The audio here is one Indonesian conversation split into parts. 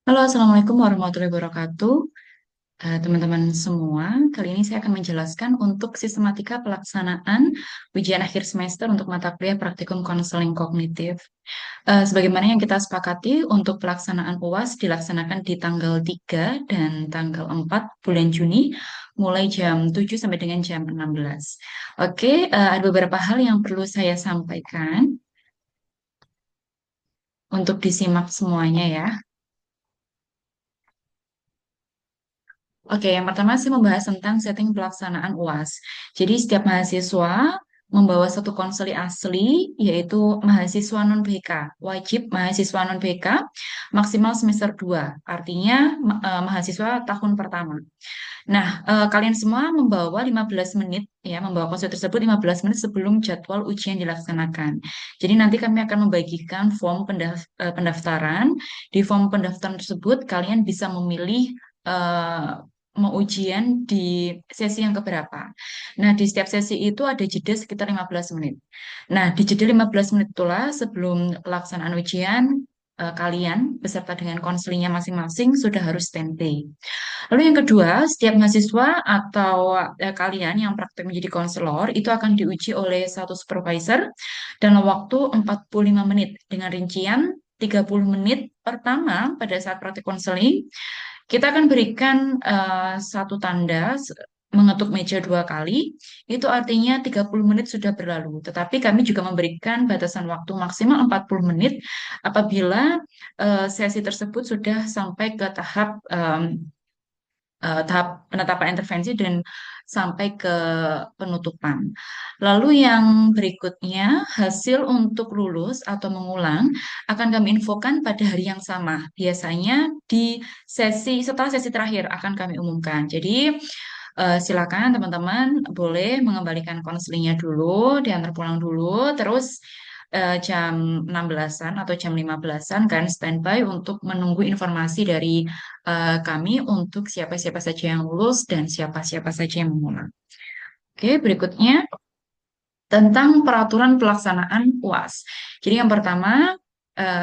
Halo, Assalamualaikum warahmatullahi wabarakatuh. Teman-teman semua, kali ini saya akan menjelaskan untuk sistematika pelaksanaan ujian akhir semester untuk mata kuliah praktikum konseling kognitif. Sebagaimana yang kita sepakati, untuk pelaksanaan UAS dilaksanakan di tanggal 3 dan tanggal 4 bulan Juni, mulai jam 7 sampai dengan jam 16. Oke, ada beberapa hal yang perlu saya sampaikan untuk disimak semuanya ya. Oke, yang pertama sih membahas tentang setting pelaksanaan UAS. Jadi setiap mahasiswa membawa satu konseli asli, yaitu mahasiswa non-BK. Wajib mahasiswa non-BK maksimal semester 2, artinya mahasiswa tahun pertama. Nah, kalian semua membawa 15 menit, ya, membawa konseli tersebut 15 menit sebelum jadwal ujian dilaksanakan. Jadi nanti kami akan membagikan form pendaftaran. Di form pendaftaran tersebut, kalian bisa memilih eh, mau ujian di sesi yang keberapa. Nah, di setiap sesi itu ada jeda sekitar 15 menit. Nah, di jeda 15 menit itulah sebelum pelaksanaan ujian, kalian beserta dengan konselingnya masing-masing sudah harus standby. Lalu yang kedua, setiap mahasiswa atau kalian yang praktek menjadi konselor itu akan diuji oleh satu supervisor dalam waktu 45 menit dengan rincian 30 menit pertama pada saat praktek konseling kita akan berikan satu tanda mengetuk meja 2 kali, itu artinya 30 menit sudah berlalu. Tetapi kami juga memberikan batasan waktu maksimal 40 menit apabila sesi tersebut sudah sampai ke tahap penetapan intervensi dan sampai ke penutupan. Lalu yang berikutnya, hasil untuk lulus atau mengulang akan kami infokan pada hari yang sama. Biasanya di setelah sesi terakhir akan kami umumkan. Jadi silakan teman-teman boleh mengembalikan konselingnya dulu, diantar pulang dulu, terus jam 16-an atau jam 15-an kan standby untuk menunggu informasi dari kami untuk siapa-siapa saja yang lulus dan siapa-siapa saja yang mengulang. Oke, berikutnya tentang peraturan pelaksanaan UAS. Jadi yang pertama,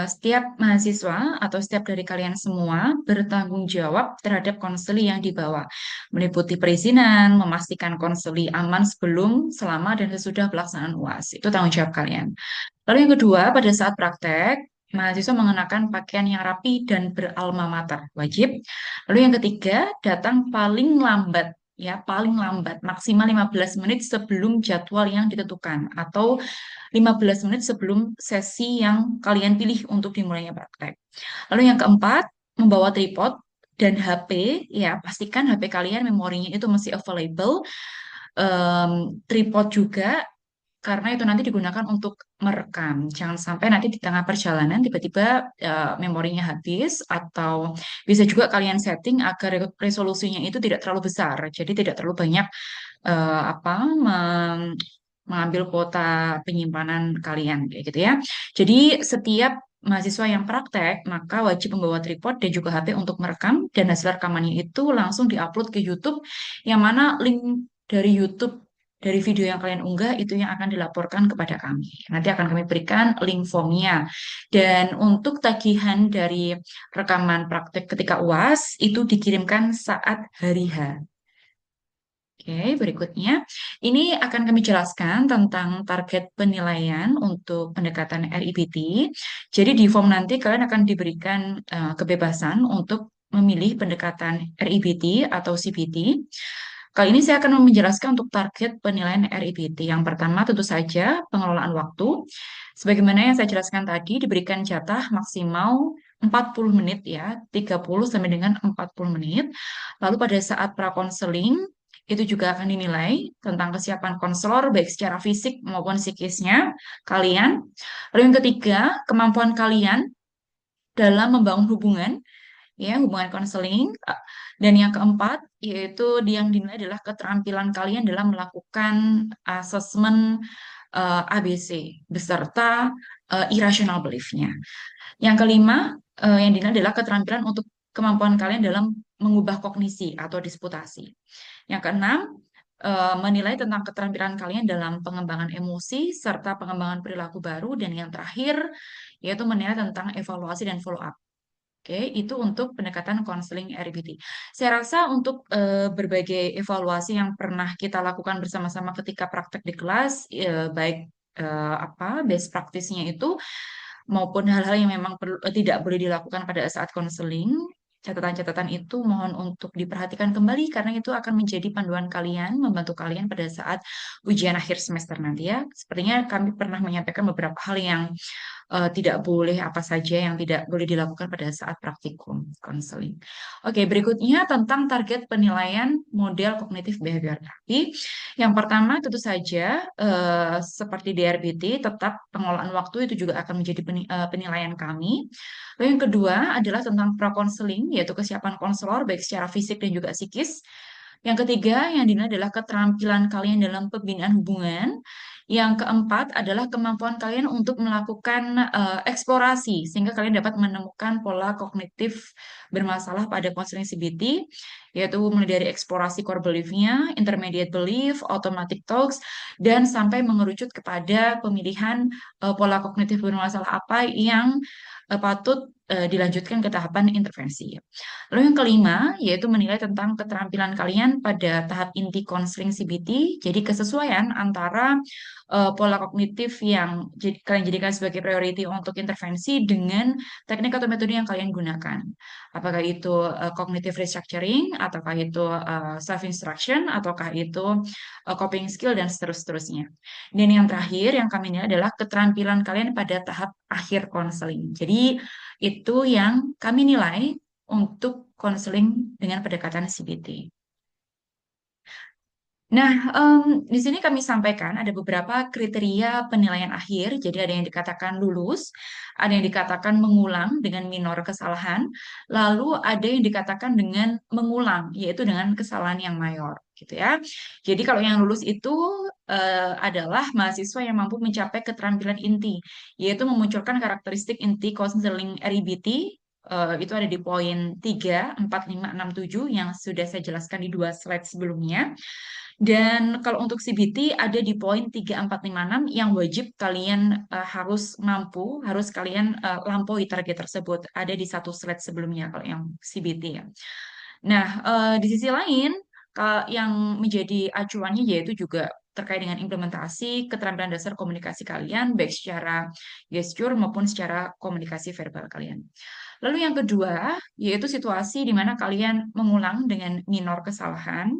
setiap mahasiswa atau setiap dari kalian semua bertanggung jawab terhadap konseli yang dibawa, meliputi perizinan, memastikan konseli aman sebelum, selama, dan sesudah pelaksanaan UAS. Itu tanggung jawab kalian. Lalu yang kedua, pada saat praktek, mahasiswa mengenakan pakaian yang rapi dan beralma mater, wajib. Lalu yang ketiga, datang paling lambat, ya, paling lambat, maksimal 15 menit sebelum jadwal yang ditentukan, atau 15 menit sebelum sesi yang kalian pilih untuk dimulainya praktek. Lalu yang keempat, membawa tripod dan HP, ya, pastikan HP kalian memorinya itu masih available. Tripod juga karena itu nanti digunakan untuk merekam. Jangan sampai nanti di tengah perjalanan tiba-tiba memorinya habis atau bisa juga kalian setting agar resolusinya itu tidak terlalu besar. Jadi tidak terlalu banyak apa mengambil kuota penyimpanan kalian kayak gitu ya. Jadi setiap mahasiswa yang praktek maka wajib membawa tripod dan juga HP untuk merekam dan hasil rekamannya itu langsung diupload ke YouTube yang mana link dari YouTube dari video yang kalian unggah itu yang akan dilaporkan kepada kami. Nanti akan kami berikan link formnya. Dan untuk tagihan dari rekaman praktek ketika UAS itu dikirimkan saat hari H. Oke, berikutnya ini akan kami jelaskan tentang target penilaian untuk pendekatan RIBT. Jadi di form nanti kalian akan diberikan kebebasan untuk memilih pendekatan RIBT atau CBT. Kali ini saya akan menjelaskan untuk target penilaian RIBT. Yang pertama tentu saja pengelolaan waktu. Sebagaimana yang saya jelaskan tadi, diberikan jatah maksimal 40 menit ya, 30 sampai dengan 40 menit. Lalu pada saat prakonseling, itu juga akan dinilai tentang kesiapan konselor baik secara fisik maupun psikisnya kalian. Lalu yang ketiga, kemampuan kalian dalam membangun hubungan, ya, hubungan konseling. Dan yang keempat, yaitu yang dinilai adalah keterampilan kalian dalam melakukan asesmen ABC beserta irrational belief-nya. Yang kelima, yang dinilai adalah keterampilan untuk kemampuan kalian dalam mengubah kognisi atau disputasi. Yang keenam, menilai tentang keterampilan kalian dalam pengembangan emosi serta pengembangan perilaku baru. Dan yang terakhir, yaitu menilai tentang evaluasi dan follow up. Oke, itu untuk pendekatan konseling RBT. Saya rasa untuk berbagai evaluasi yang pernah kita lakukan bersama-sama ketika praktek di kelas, baik best practice-nya itu maupun hal-hal yang memang tidak boleh dilakukan pada saat konseling, catatan-catatan itu mohon untuk diperhatikan kembali karena itu akan menjadi panduan kalian, membantu kalian pada saat ujian akhir semester nanti ya. Sepertinya kami pernah menyampaikan beberapa hal yang tidak boleh apa saja yang tidak boleh dilakukan pada saat praktikum konseling. Oke, berikutnya tentang target penilaian model kognitif behavior therapy. Yang pertama tentu saja seperti DRBT tetap pengelolaan waktu itu juga akan menjadi penilaian kami. Lalu yang kedua adalah tentang pra-konseling yaitu kesiapan konselor baik secara fisik dan juga psikis. Yang ketiga yang dinilai adalah keterampilan kalian dalam pembinaan hubungan. Yang keempat adalah kemampuan kalian untuk melakukan eksplorasi sehingga kalian dapat menemukan pola kognitif bermasalah pada konseling CBT, yaitu mulai dari eksplorasi core belief-nya, intermediate belief, automatic talks, dan sampai mengerucut kepada pemilihan pola kognitif bermasalah apa yang patut dilanjutkan ke tahapan intervensi. Lalu yang kelima, yaitu menilai tentang keterampilan kalian pada tahap inti konseling CBT, jadi kesesuaian antara pola kognitif yang kalian jadikan sebagai priority untuk intervensi dengan teknik atau metode yang kalian gunakan. Apakah itu cognitive restructuring, ataukah itu self-instruction, ataukah itu coping skill, dan seterusnya. Dan yang terakhir yang kami nilai adalah keterampilan kalian pada tahap akhir konseling. Jadi itu yang kami nilai untuk konseling dengan pendekatan CBT. Nah, di sini kami sampaikan ada beberapa kriteria penilaian akhir. Jadi ada yang dikatakan lulus, ada yang dikatakan mengulang dengan minor kesalahan, lalu ada yang dikatakan dengan mengulang, yaitu dengan kesalahan yang mayor, gitu ya. Jadi kalau yang lulus itu adalah mahasiswa yang mampu mencapai keterampilan inti, yaitu memunculkan karakteristik inti counseling REBT. Itu ada di poin 3, 4, 5, 6, 7 yang sudah saya jelaskan di dua slide sebelumnya. Dan kalau untuk CBT ada di poin 3, 4, 5, 6 yang wajib kalian harus mampu, harus kalian lampaui target tersebut. Ada di satu slide sebelumnya kalau yang CBT ya. Nah, di sisi lain, yang menjadi acuannya yaitu juga terkait dengan implementasi keterampilan dasar komunikasi kalian, baik secara gesture maupun secara komunikasi verbal kalian. Lalu yang kedua, yaitu situasi di mana kalian mengulang dengan minor kesalahan,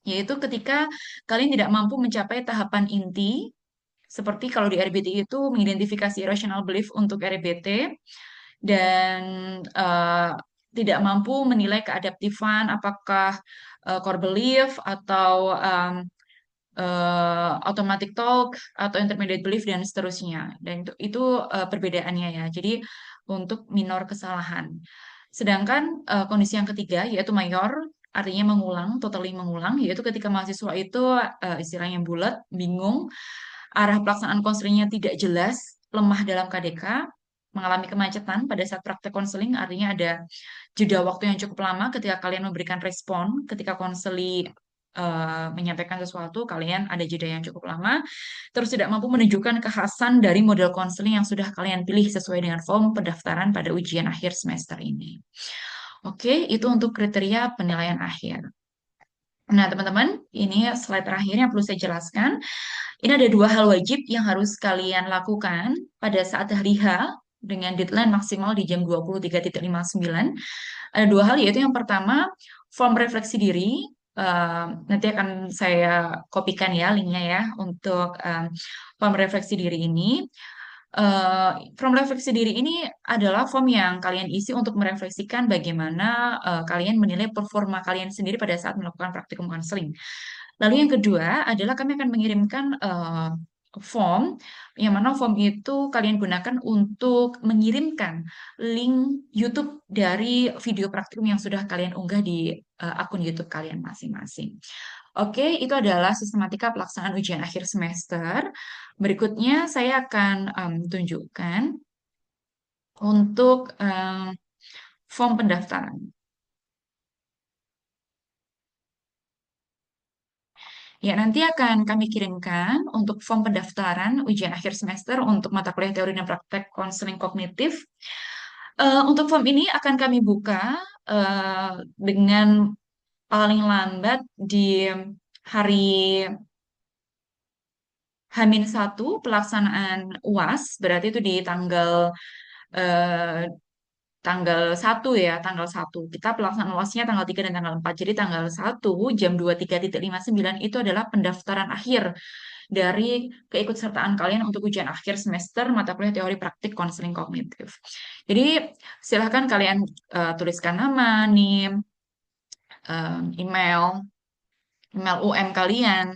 yaitu ketika kalian tidak mampu mencapai tahapan inti, seperti kalau di RBT itu mengidentifikasi irrational belief untuk RBT, dan eh, tidak mampu menilai keadaptifan apakah core belief atau automatic talk atau intermediate belief dan seterusnya. Dan itu perbedaannya ya. Jadi untuk minor kesalahan. Sedangkan kondisi yang ketiga yaitu mayor, artinya mengulang, totally mengulang, yaitu ketika mahasiswa itu istilahnya bulat, bingung, arah pelaksanaan konselingnya tidak jelas, lemah dalam KDK, mengalami kemacetan pada saat praktek konseling, artinya ada jeda waktu yang cukup lama ketika kalian memberikan respon, ketika konseli menyampaikan sesuatu, kalian ada jeda yang cukup lama, terus tidak mampu menunjukkan kekhasan dari model konseling yang sudah kalian pilih sesuai dengan form pendaftaran pada ujian akhir semester ini. Oke, itu untuk kriteria penilaian akhir. Nah, teman-teman, ini slide terakhir yang perlu saya jelaskan. Ini ada dua hal wajib yang harus kalian lakukan pada saat hari H dengan deadline maksimal di jam 23.59. Ada dua hal, yaitu yang pertama, form refleksi diri. Nanti akan saya kopikan ya linknya ya untuk form refleksi diri ini. Form refleksi diri ini adalah form yang kalian isi untuk merefleksikan bagaimana kalian menilai performa kalian sendiri pada saat melakukan praktikum konseling. Lalu yang kedua adalah kami akan mengirimkan form, yang mana form itu kalian gunakan untuk mengirimkan link YouTube dari video praktikum yang sudah kalian unggah di akun YouTube kalian masing-masing. Oke, itu adalah sistematika pelaksanaan ujian akhir semester. Berikutnya saya akan tunjukkan untuk form pendaftaran. Ya, nanti akan kami kirimkan untuk form pendaftaran ujian akhir semester untuk mata kuliah teori dan praktek konseling kognitif. Untuk form ini akan kami buka dengan paling lambat di hari H-1 pelaksanaan UAS, berarti itu di eh, tanggal 1 ya, tanggal 1. Kita pelaksanaan UASnya tanggal 3 dan tanggal 4. Jadi tanggal 1 jam 23.59 itu adalah pendaftaran akhir dari keikutsertaan kalian untuk ujian akhir semester mata kuliah teori praktik konseling kognitif. Jadi silahkan kalian tuliskan nama, NIM, email, email UM kalian,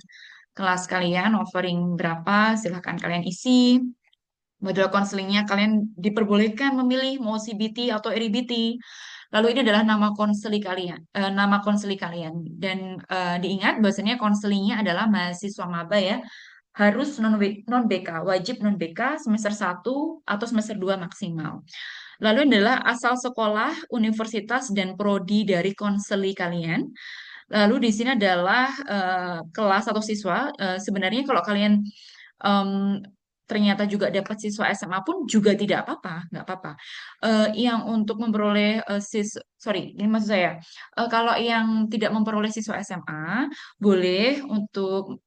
kelas kalian, offering berapa, silahkan kalian isi. Model konselingnya kalian diperbolehkan memilih mau CBT atau RBT. Lalu ini adalah nama konseli kalian, nama konseli kalian. Dan diingat bahwasanya konselingnya adalah mahasiswa maba ya, harus non BK, wajib non BK semester 1 atau semester 2 maksimal. Lalu adalah asal sekolah, universitas dan prodi dari konseli kalian. Lalu di sini adalah kelas atau siswa. Sebenarnya kalau kalian em, ternyata juga dapat siswa SMA pun juga tidak apa-apa, nggak apa-apa. Yang untuk memperoleh sorry, ini maksud saya, kalau yang tidak memperoleh siswa SMA, boleh untuk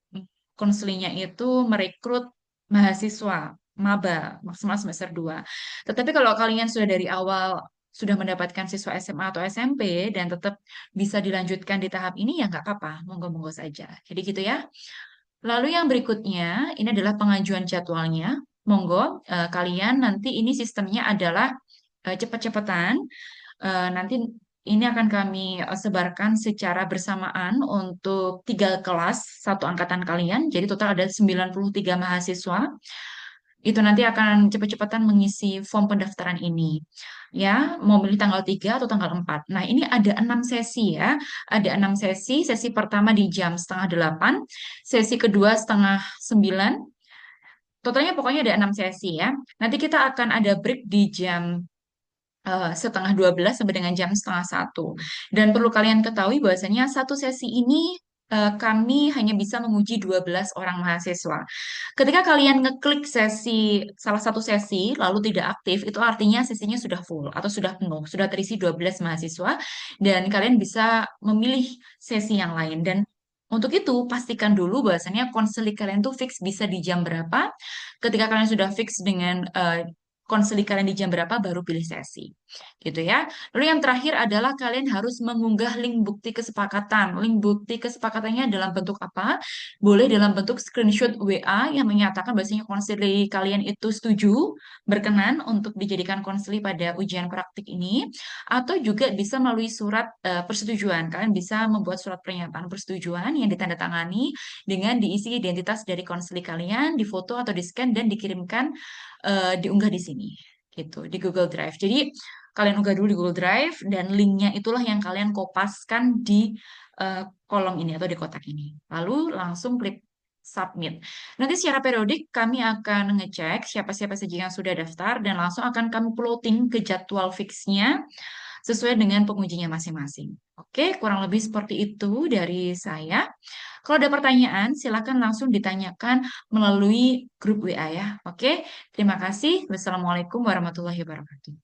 konselingnya itu merekrut mahasiswa maba maksimal semester 2. Tetapi kalau kalian sudah dari awal sudah mendapatkan siswa SMA atau SMP dan tetap bisa dilanjutkan di tahap ini ya nggak apa-apa, monggo-monggo saja. Jadi gitu ya. Lalu yang berikutnya, ini adalah pengajuan jadwalnya. Monggo, kalian nanti ini sistemnya adalah cepat-cepatan. Nanti ini akan kami sebarkan secara bersamaan untuk 3 kelas, satu angkatan kalian. Jadi total ada 93 mahasiswa. Itu nanti akan cepat-cepatan mengisi form pendaftaran ini. Ya, mau milih tanggal 3 atau tanggal 4. Nah, ini ada 6 sesi ya. Ada 6 sesi. Sesi pertama di jam setengah 8, sesi kedua setengah 9. Totalnya pokoknya ada 6 sesi ya. Nanti kita akan ada break di jam setengah 12 sampai dengan jam setengah 1. Dan perlu kalian ketahui bahwasanya satu sesi ini kami hanya bisa menguji 12 orang mahasiswa. Ketika kalian ngeklik salah satu sesi lalu tidak aktif, itu artinya sesinya sudah full atau sudah penuh, sudah terisi 12 mahasiswa dan kalian bisa memilih sesi yang lain. Dan untuk itu, pastikan dulu bahwasanya konseling kalian tuh fix bisa di jam berapa. Ketika kalian sudah fix dengan konseling kalian di jam berapa, baru pilih sesi. Gitu ya. Lalu yang terakhir adalah kalian harus mengunggah link bukti kesepakatan. Link bukti kesepakatannya dalam bentuk apa? Boleh dalam bentuk screenshot WA yang menyatakan bahwasanya konseli kalian itu setuju, berkenan untuk dijadikan konseli pada ujian praktik ini, atau juga bisa melalui surat persetujuan. Kalian bisa membuat surat pernyataan persetujuan yang ditandatangani dengan diisi identitas dari konseli kalian, difoto atau di-scan dan dikirimkan, diunggah di sini, gitu, di Google Drive. Jadi kalian unggah dulu di Google Drive dan linknya itulah yang kalian kopaskan di kolom ini atau di kotak ini. Lalu langsung klik submit. Nanti secara periodik kami akan ngecek siapa-siapa saja yang sudah daftar dan langsung akan kami plotting ke jadwal fixnya sesuai dengan pengujinya masing-masing. Oke, kurang lebih seperti itu dari saya. Kalau ada pertanyaan, silakan langsung ditanyakan melalui grup WA ya. Oke, terima kasih. Wassalamualaikum warahmatullahi wabarakatuh.